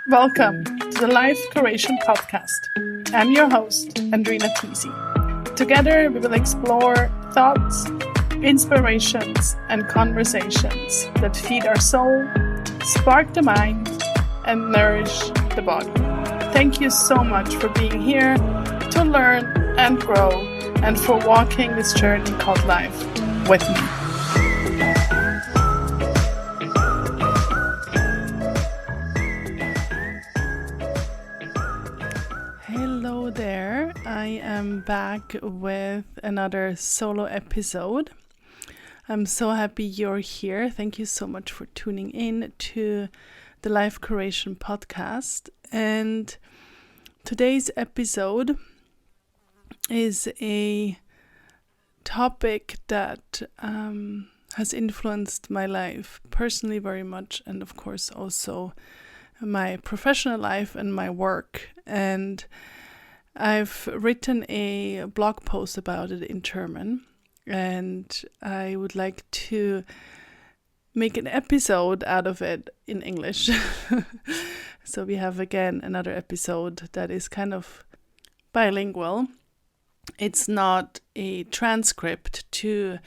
Welcome to the Life Curation Podcast. I'm your host, Andrina Tisi. Together, we will explore thoughts, inspirations, and conversations that feed our soul, spark the mind, and nourish the body. Thank you so much for being here to learn and grow, and for walking this journey called life with me. Hello there, I am back with another solo episode. I'm so happy you're here. Thank you so much for tuning in to the Life Curation Podcast. And today's episode is a topic that has influenced my life personally very much, and of course also my professional life and my work. And I've written a blog post about it in German, and I would like to make an episode out of it in English. So we have again another episode that is kind of bilingual. It's not a transcript to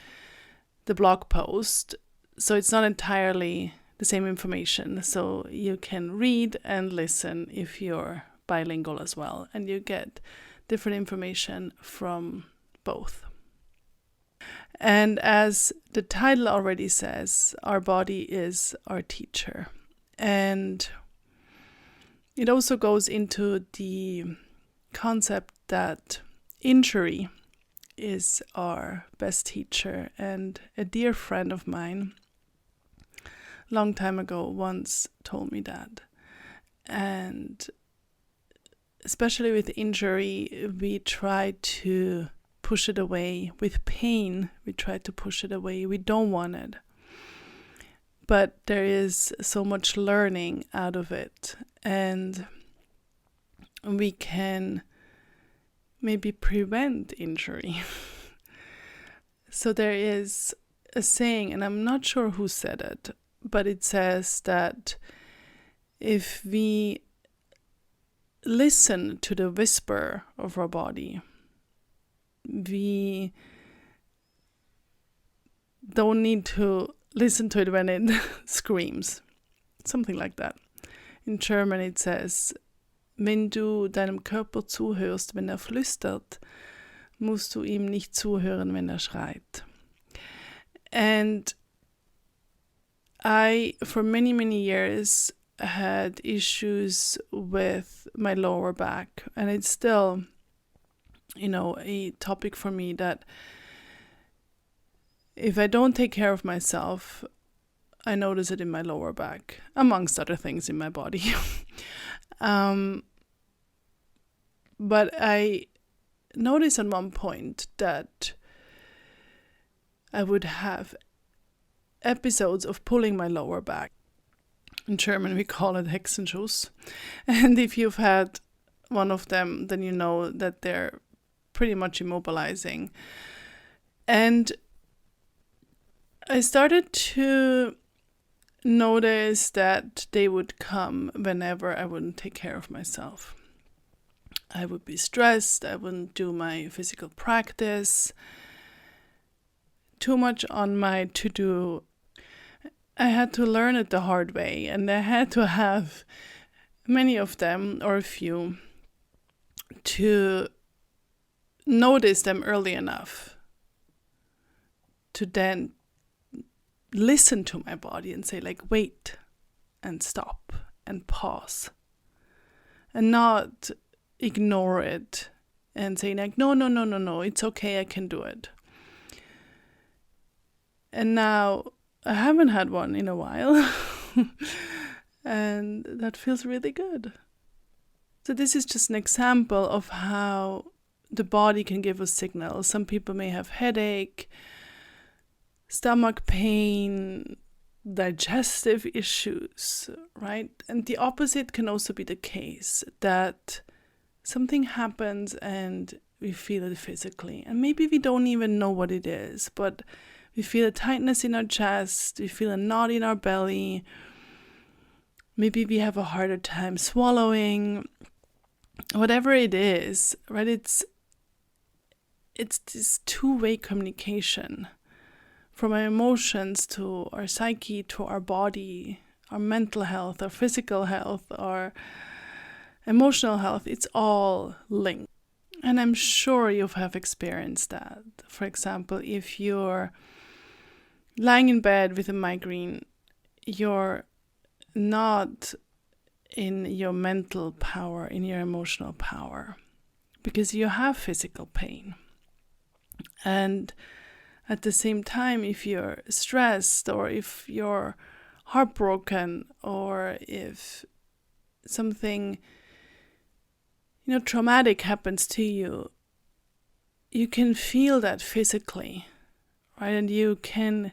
the blog post, so it's not entirely the same information. So you can read and listen if you're bilingual as well, and you get different information from both. And as the title already says, our body is our teacher. And it also goes into the concept that injury is our best teacher. And a dear friend of mine, long time ago, once told me that. And especially with injury, we try to push it away. With pain, we try to push it away. We don't want it. But there is so much learning out of it. And we can maybe prevent injury. So there is a saying, and I'm not sure who said it, but it says that if we listen to the whisper of our body, we don't need to listen to it when it screams. Something like that. In German it says, wenn du deinem Körper zuhörst, wenn flüstert, musst du ihm nicht zuhören, wenn schreit. And I, for many, many years, had issues with my lower back, and it's still, a topic for me that if I don't take care of myself, I notice it in my lower back, amongst other things in my body. But I noticed at one point that I would have episodes of pulling my lower back. In German, we call it Hexenschuss. And if you've had one of them, then you know that they're pretty much immobilizing. And I started to notice that they would come whenever I wouldn't take care of myself. I would be stressed, I wouldn't do my physical practice, too much on my to-do. I had to learn it the hard way, and I had to have many of them, or a few, to notice them early enough to then listen to my body and say, like, wait, and stop, and pause, and not ignore it and say, like, no, it's okay, I can do it. And now I haven't had one in a while, and that feels really good. So this is just an example of how the body can give us signals. Some people may have headache, stomach pain, digestive issues, right? And the opposite can also be the case, that something happens and we feel it physically. And maybe we don't even know what it is, but We feel a tightness in our chest, we feel a knot in our belly. Maybe we have a harder time swallowing. Whatever it is, right? It's this two-way communication from our emotions to our psyche to our body, our mental health, our physical health, our emotional health. It's all linked. And I'm sure you have experienced that. For example, if you're lying in bed with a migraine, you're not in your mental power, in your emotional power, because you have physical pain. And at the same time, if you're stressed or if you're heartbroken or if something traumatic happens to you, you can feel that physically, right? And you can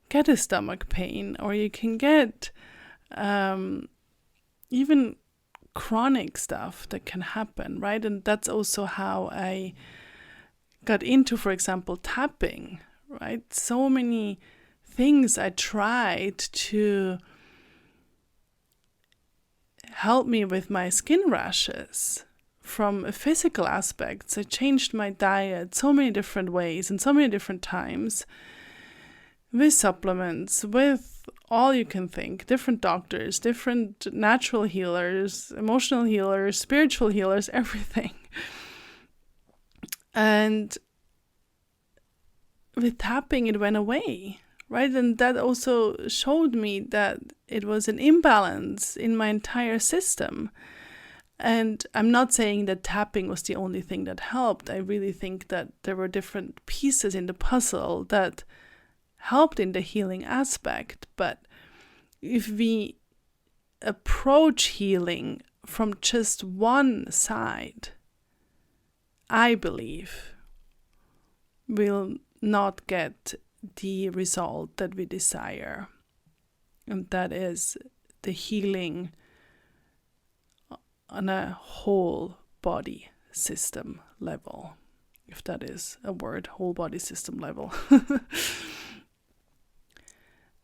get a stomach pain, or you can get even chronic stuff that can happen, right? And that's also how I got into, for example, tapping, right? So many things I tried to help me with my skin rashes from a physical aspects. I changed my diet so many different ways and so many different times, with supplements, with all you can think, different doctors, different natural healers, emotional healers, spiritual healers, everything. And with tapping, it went away, right? And that also showed me that it was an imbalance in my entire system. And I'm not saying that tapping was the only thing that helped. I really think that there were different pieces in the puzzle that helped in the healing aspect. But if we approach healing from just one side, I believe we'll not get the result that we desire. And that is the healing on a whole body system level, if that is a word, whole body system level.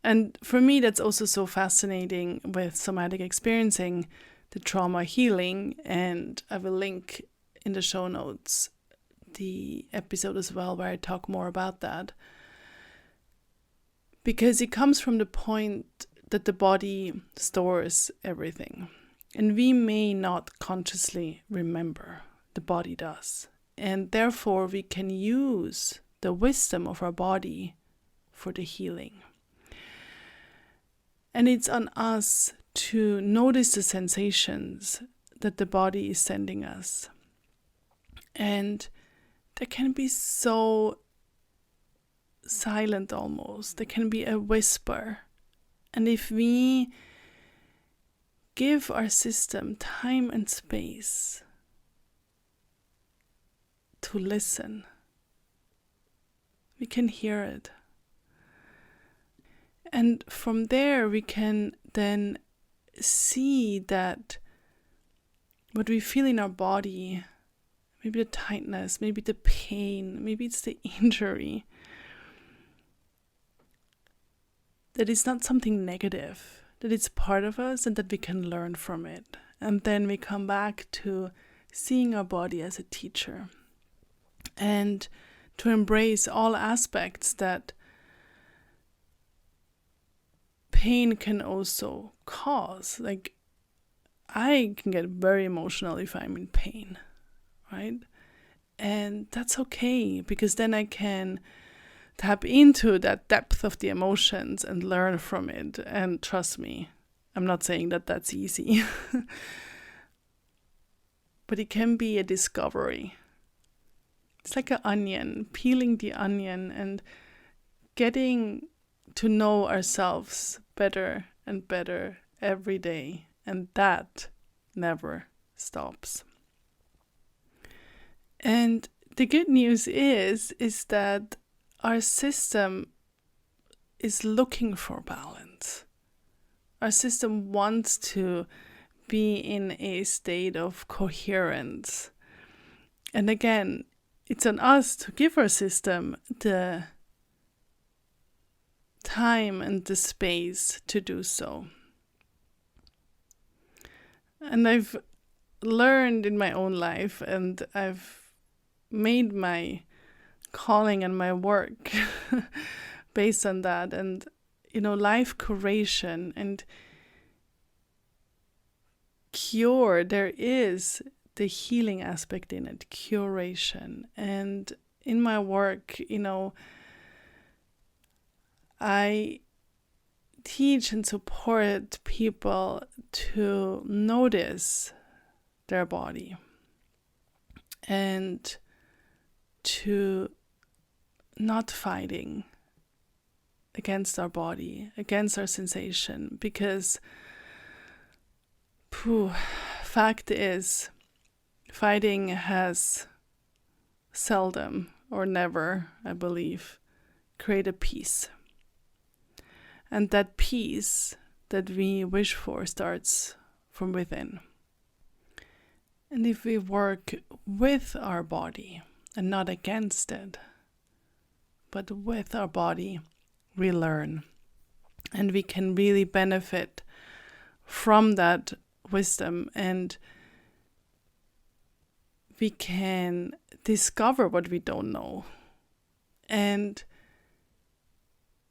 And for me, that's also so fascinating with somatic experiencing, the trauma healing. And I will link in the show notes the episode as well where I talk more about that. Because it comes from the point that the body stores everything. And we may not consciously remember, the body does. And therefore we can use the wisdom of our body for the healing. And it's on us to notice the sensations that the body is sending us. And they can be so silent almost. They can be a whisper. And if we give our system time and space to listen, we can hear it. And from there, we can then see that what we feel in our body, maybe the tightness, maybe the pain, maybe it's the injury, that it's not something negative, that it's part of us and that we can learn from it. And then we come back to seeing our body as a teacher and to embrace all aspects that pain can also cause. Like, I can get very emotional if I'm in pain, right? And that's okay, because then I can tap into that depth of the emotions and learn from it. And trust me, I'm not saying that that's easy, but it can be a discovery. It's like an onion, peeling the onion and getting to know ourselves better and better every day. And that never stops. And the good news is that our system is looking for balance. Our system wants to be in a state of coherence. And again, it's on us to give our system the time and the space to do so. And I've learned in my own life, and I've made my calling and my work based on that. And, life curation and cure, there is the healing aspect in it, curation. And in my work, I teach and support people to notice their body and to not fighting against our body, against our sensation, because fact is, fighting has seldom or never, I believe, created peace. And that peace that we wish for starts from within. And if we work with our body and not against it, but with our body, we learn. And we can really benefit from that wisdom, and we can discover what we don't know. And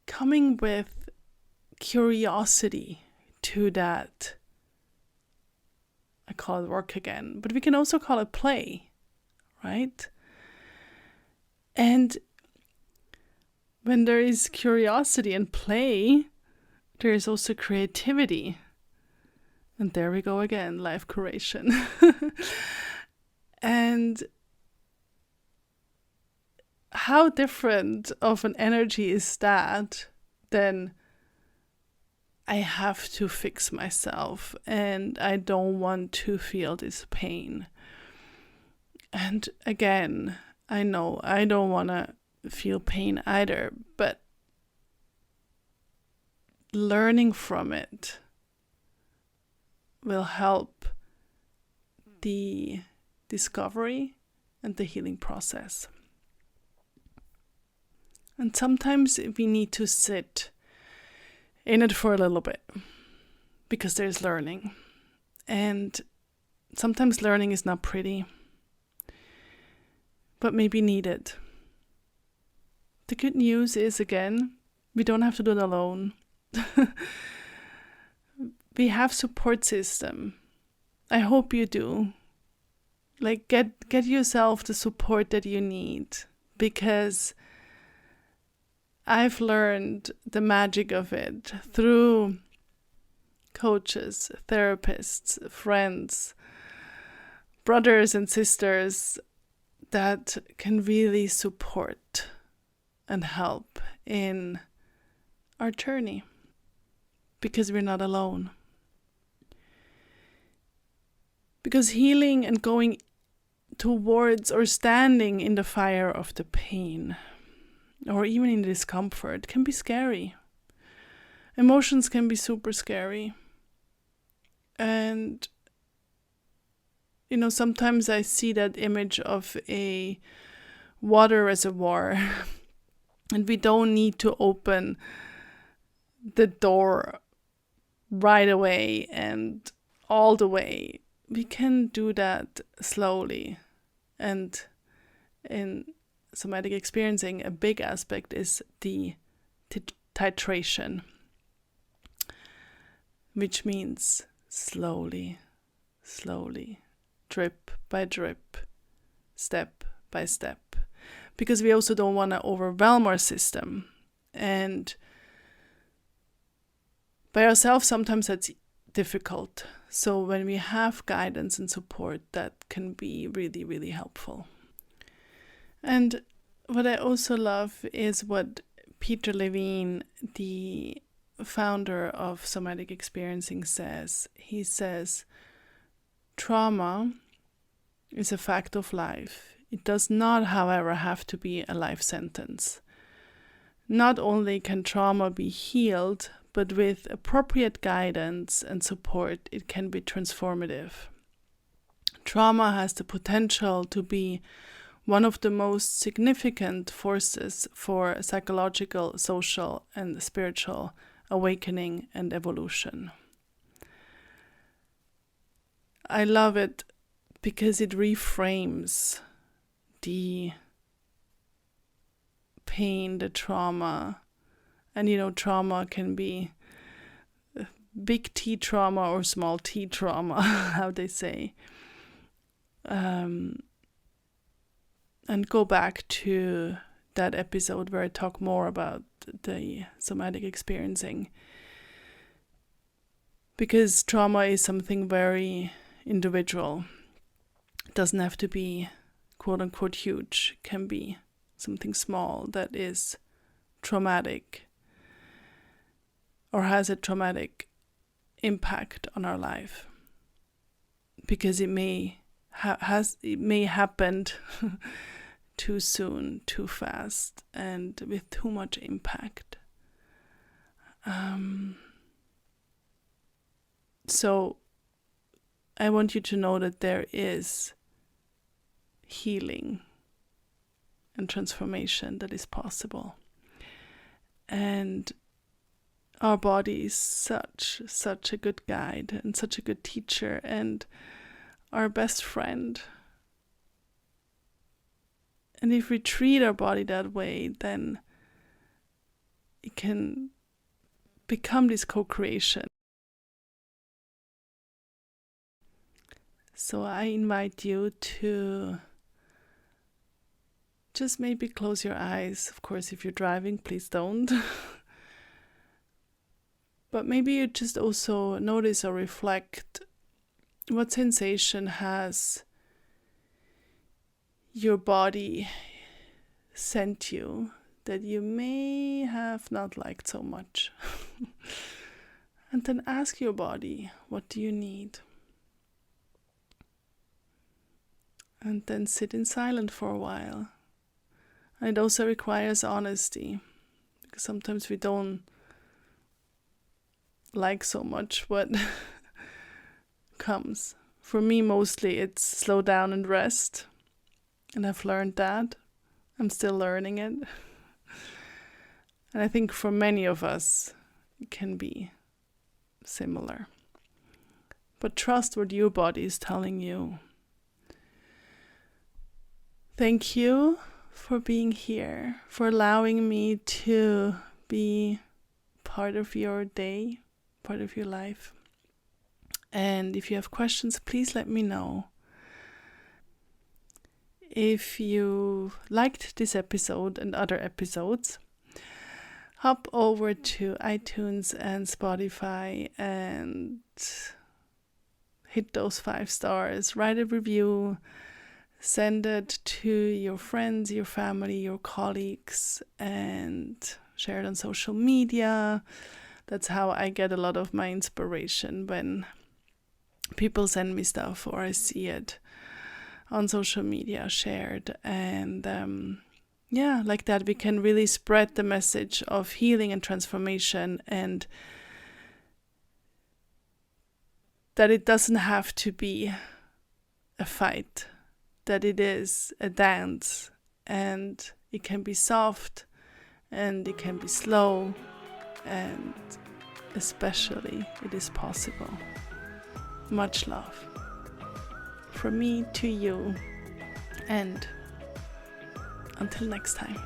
coming with curiosity to that, I call it work again, but we can also call it play, right? And when there is curiosity and play, there is also creativity. And there we go again, life curation. And how different of an energy is that than I have to fix myself and I don't want to feel this pain. And again, I know I don't want to feel pain either, but learning from it will help the discovery and the healing process. And sometimes we need to sit in it for a little bit because there's learning. And sometimes learning is not pretty, but maybe needed. The good news is, again, we don't have to do it alone. We have support system. I hope you do. Like get yourself the support that you need, because I've learned the magic of it through coaches, therapists, friends, brothers and sisters that can really support and help in our journey, because we're not alone. Because healing and going towards or standing in the fire of the pain or even in the discomfort can be scary. Emotions can be super scary. And, sometimes I see that image of a water reservoir and we don't need to open the door right away and all the way. We can do that slowly. And in somatic experiencing, a big aspect is the titration, which means slowly, drip by drip, step by step. Because we also don't want to overwhelm our system. And by ourselves, sometimes that's difficult. So when we have guidance and support, that can be really, really helpful. And what I also love is what Peter Levine, the founder of somatic experiencing, says. He says, trauma is a fact of life. It does not, however, have to be a life sentence. Not only can trauma be healed, but with appropriate guidance and support, it can be transformative. Trauma has the potential to be one of the most significant forces for psychological, social, and spiritual awakening and evolution. I love it because it reframes the pain, the trauma. And trauma can be big T trauma or small t trauma, how they say. And go back to that episode where I talk more about the somatic experiencing. Because trauma is something very individual. It doesn't have to be quote unquote huge. It can be something small that is traumatic or has a traumatic impact on our life. Because it may happen too soon, too fast, and with too much impact. So I want you to know that there is healing and transformation that is possible. And our body is such a good guide and such a good teacher and our best friend. And if we treat our body that way, then it can become this co-creation. So I invite you to just maybe close your eyes. Of course, if you're driving, please don't. But maybe you just also notice or reflect what sensation has your body sent you that you may have not liked so much. And then ask your body, what do you need? And then sit in silence for a while. And it also requires honesty, because sometimes we don't like so much what comes. For me, mostly it's slow down and rest. And I've learned that. I'm still learning it. And I think for many of us, it can be similar. But trust what your body is telling you. Thank you for being here, for allowing me to be part of your day, part of your life. And if you have questions, please let me know. If you liked this episode and other episodes, hop over to iTunes and Spotify and hit those 5 stars, write a review, send it to your friends, your family, your colleagues, and share it on social media. That's how I get a lot of my inspiration, when people send me stuff or I see it on social media shared. And like that, we can really spread the message of healing and transformation, and that it doesn't have to be a fight, that it is a dance, and it can be soft and it can be slow, and especially it is possible. Much love from me to you, and until next time.